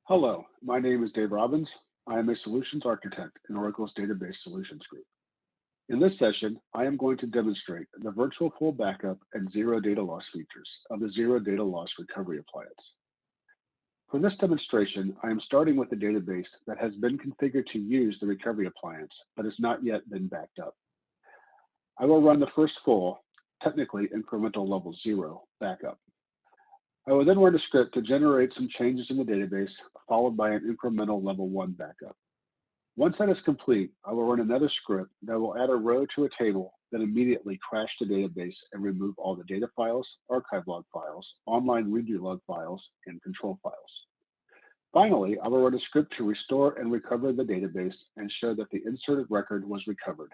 Hello, my name is Dave Robbins. I am a solutions architect in Oracle's Database Solutions Group. In this session, I am going to demonstrate the virtual full backup and zero data loss features of the Zero Data Loss Recovery Appliance. For this demonstration, I am starting with a database that has been configured to use the recovery appliance, but has not yet been backed up. I will run the first full, technically incremental level 0 backup. I will then run a script to generate some changes in the database, followed by an incremental level 1 backup. Once that is complete, I will run another script that will add a row to a table that immediately crash the database and remove all the data files, archive log files, online redo log files, and control files. Finally, I will run a script to restore and recover the database and show that the inserted record was recovered,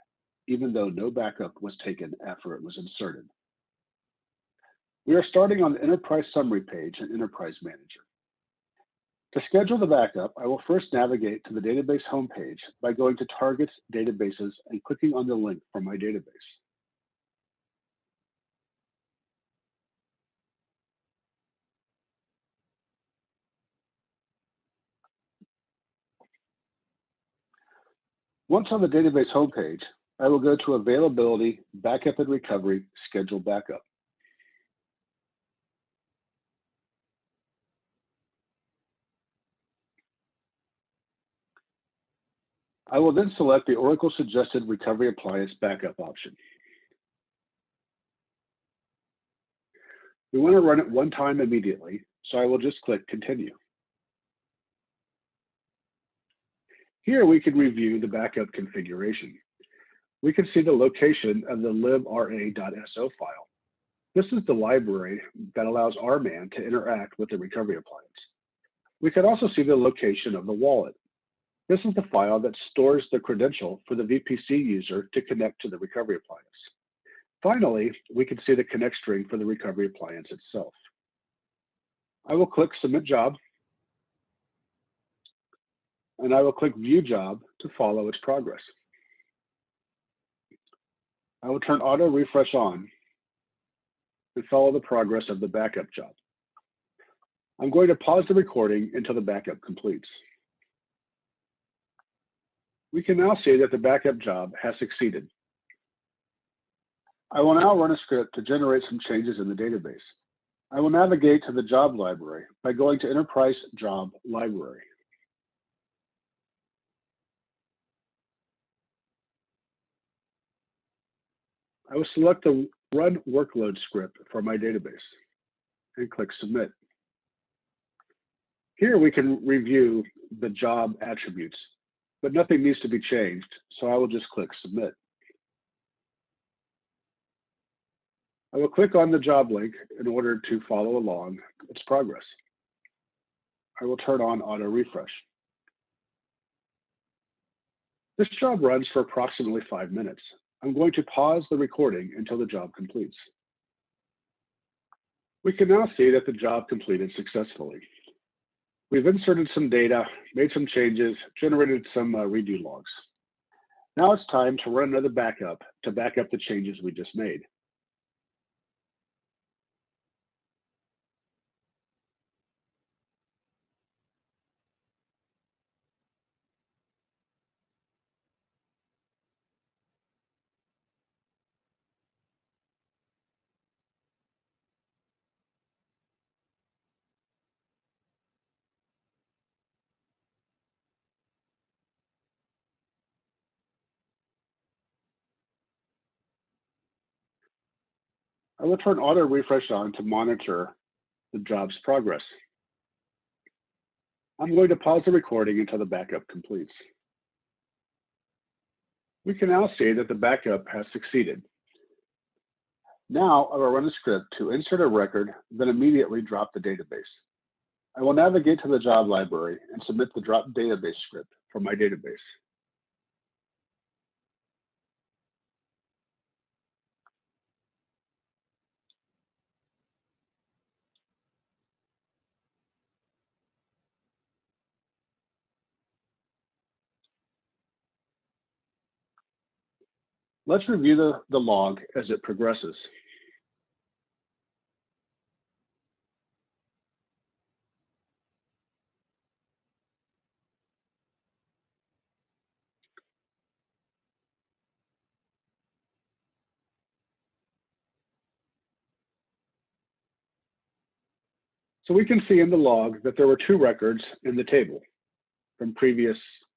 even though no backup was taken after it was inserted. We are starting on the Enterprise Summary page in Enterprise Manager. To schedule the backup, I will first navigate to the database homepage by going to Targets, Databases, and clicking on the link for my database. Once on the database homepage, I will go to Availability, Backup and Recovery, Schedule Backup. I will then select the Oracle Suggested Recovery Appliance Backup option. We want to run it one time immediately, so I will just click Continue. Here we can review the backup configuration. We can see the location of the libra.so file. This is the library that allows our man to interact with the recovery appliance. We can also see the location of the wallet. This is the file that stores the credential for the VPC user to connect to the recovery appliance. Finally, we can see the connect string for the recovery appliance itself. I will click Submit Job, and I will click View Job to follow its progress. I will turn Auto Refresh on and follow the progress of the backup job. I'm going to pause the recording until the backup completes. We can now see that the backup job has succeeded. I will now run a script to generate some changes in the database. I will navigate to the job library by going to Enterprise Job Library. I will select the Run Workload script for my database and click Submit. Here we can review the job attributes, but nothing needs to be changed, so I will just click Submit. I will click on the job link in order to follow along its progress. I will turn on Auto Refresh. This job runs for approximately 5 minutes. I'm going to pause the recording until the job completes. We can now see that the job completed successfully. We've inserted some data, made some changes, generated some redo logs. Now it's time to run another backup to back up the changes we just made. I will turn Auto Refresh on to monitor the job's progress. I'm going to pause the recording until the backup completes. We can now see that the backup has succeeded. Now I will run a script to insert a record, then immediately drop the database. I will navigate to the job library and submit the drop database script for my database. Let's review the log as it progresses. So we can see in the log that there were 2 records in the table from previous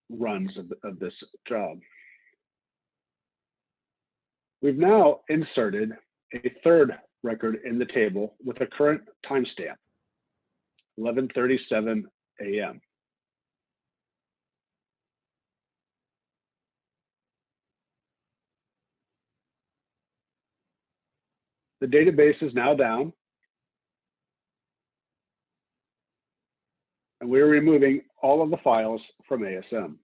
runs of this job. We've now inserted a 3rd record in the table with a current timestamp, 11:37 a.m. The database is now down, and we're removing all of the files from ASM.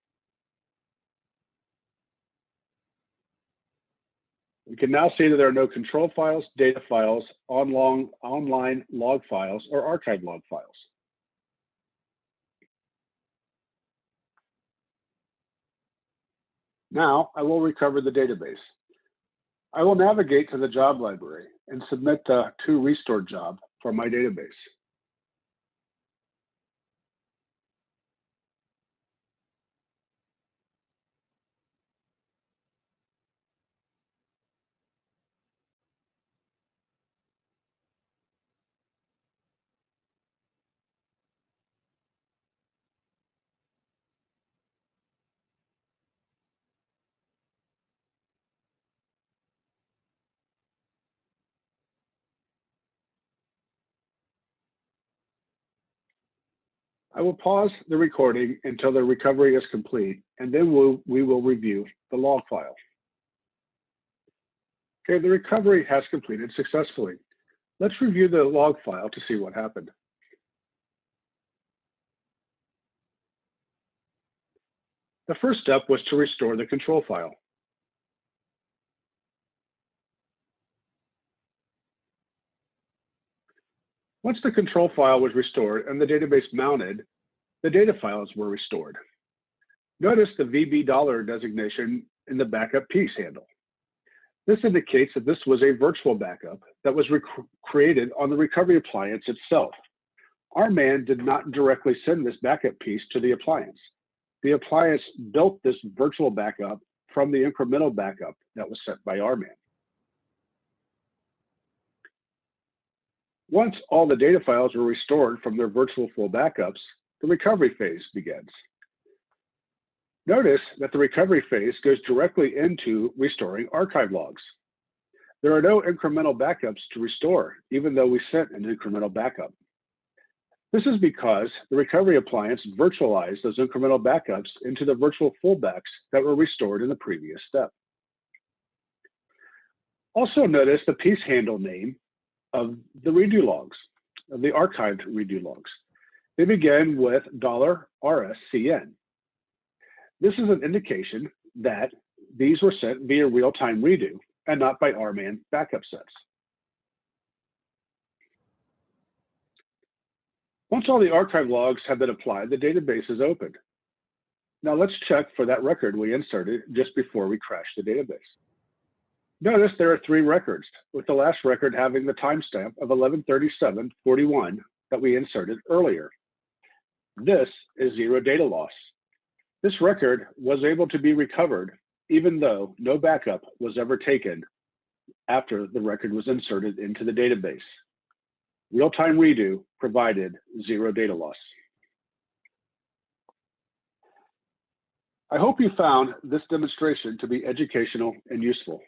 We can now see that there are no control files, data files, online log files, or archive log files. Now I will recover the database. I will navigate to the job library and submit the toRestore job for my database. I will pause the recording until the recovery is complete, and then we will review the log file. Okay, the recovery has completed successfully. Let's review the log file to see what happened. The first step was to restore the control file. Once the control file was restored and the database mounted, the data files were restored. Notice the VB $ designation in the backup piece handle. This indicates that this was a virtual backup that was created on the recovery appliance itself. Our man did not directly send this backup piece to the appliance. The appliance built this virtual backup from the incremental backup that was sent by our man. Once all the data files were restored from their virtual full backups, the recovery phase begins. Notice that the recovery phase goes directly into restoring archive logs. There are no incremental backups to restore, even though we sent an incremental backup. This is because the recovery appliance virtualized those incremental backups into the virtual fullbacks that were restored in the previous step. Also notice the piece handle name of the redo logs, of the archived redo logs. They begin with $RSCN. This is an indication that these were sent via real-time redo and not by RMAN backup sets. Once all the archive logs have been applied, the database is opened. Now let's check for that record we inserted just before we crashed the database. Notice there are 3 records, with the last record having the timestamp of 11:37:41 that we inserted earlier. This is 0 data loss. This record was able to be recovered even though no backup was ever taken after the record was inserted into the database. Real-time redo provided 0 data loss. I hope you found this demonstration to be educational and useful.